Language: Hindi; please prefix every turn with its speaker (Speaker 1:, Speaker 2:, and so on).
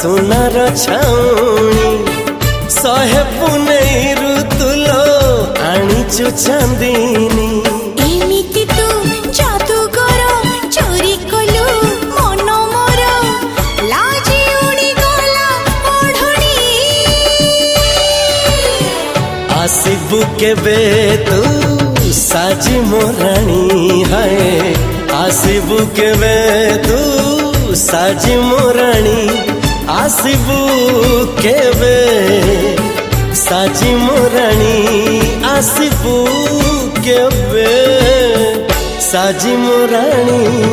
Speaker 1: सुनार छाउणी सहे पुनई ऋतुलो आनीचु चांदीनी
Speaker 2: एमिति तू जादूगर चोरी कलु मन मोर लाजी उड़ी गला ओढ़णी
Speaker 1: आसिबु केबे तू साजी मोराणी है आसिबु केबे तू साजी मोराणी आसिबु केबे साजी मोराणी आसिबु केबे साजी मोराणी।